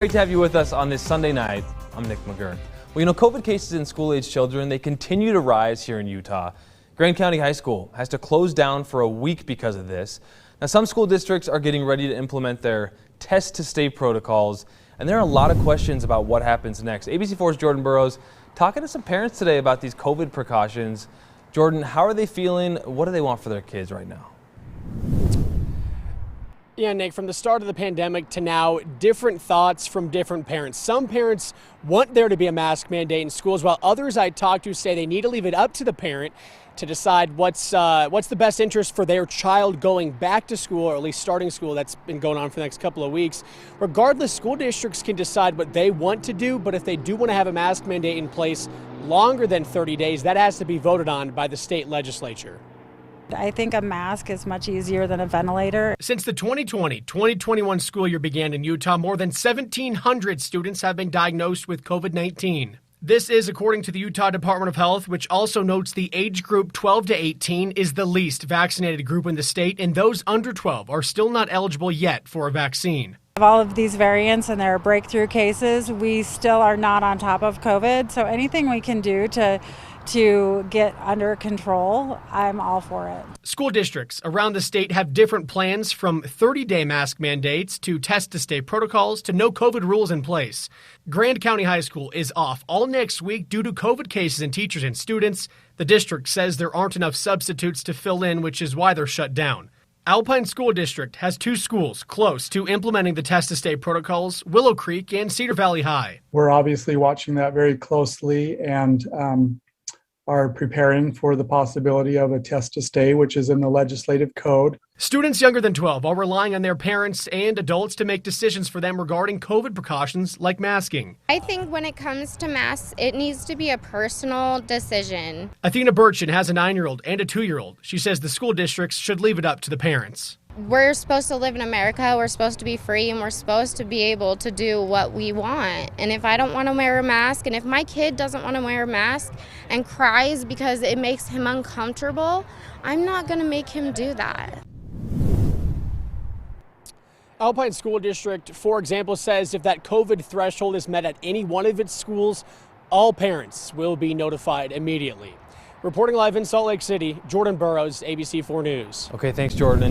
Great to have you with us on this Sunday night. I'm Nick McGurn. Well, COVID cases in school-age children, they continue to rise here in Utah. Grand County High School has to close down for a week because of this. Now, some school districts are getting ready to implement their test-to-stay protocols, and there are a lot of questions about what happens next. ABC4's Jordan Burrows talking to some parents today about these COVID precautions. Jordan, how are they feeling? What do they want for their kids right now? Yeah, Nick, from the start of the pandemic to now, different thoughts from different parents. Some parents want there to be a mask mandate in schools, while others I talked to say they need to leave it up to the parent to decide what's the best interest for their child going back to school, or at least starting school. That's been going on for the next couple of weeks. Regardless, school districts can decide what they want to do, but if they do want to have a mask mandate in place longer than 30 days, that has to be voted on by the state legislature. I think a mask is much easier than a ventilator. Since the 2020-2021 school year began in Utah, more than 1,700 students have been diagnosed with COVID-19. This is according to the Utah Department of Health, which also notes the age group 12 to 18 is the least vaccinated group in the state, and those under 12 are still not eligible yet for a vaccine. Of all of these variants and there are breakthrough cases, we still are not on top of COVID. So anything we can do to get under control, I'm all for it. School districts around the state have different plans, from 30-day mask mandates to test-to-stay protocols to no COVID rules in place. Grand County High School is off all next week due to COVID cases in teachers and students. The district says there aren't enough substitutes to fill in, which is why they're shut down. Alpine School District has two schools close to implementing the test-to-stay protocols, Willow Creek and Cedar Valley High. We're obviously watching that very closely and are preparing for the possibility of a test to stay, which is in the legislative code. Students younger than 12 are relying on their parents and adults to make decisions for them regarding COVID precautions like masking. I think when it comes to masks, it needs to be a personal decision. Athena Burchin has a 9-year-old and a 2-year-old. She says the school districts should leave it up to the parents. We're supposed to live in America, we're supposed to be free, and we're supposed to be able to do what we want. And if I don't want to wear a mask, and if my kid doesn't want to wear a mask and cries because it makes him uncomfortable, I'm not going to make him do that. Alpine School District, for example, says if that COVID threshold is met at any one of its schools, all parents will be notified immediately. Reporting live in Salt Lake City, Jordan Burrows, ABC4 News. Okay, thanks, Jordan.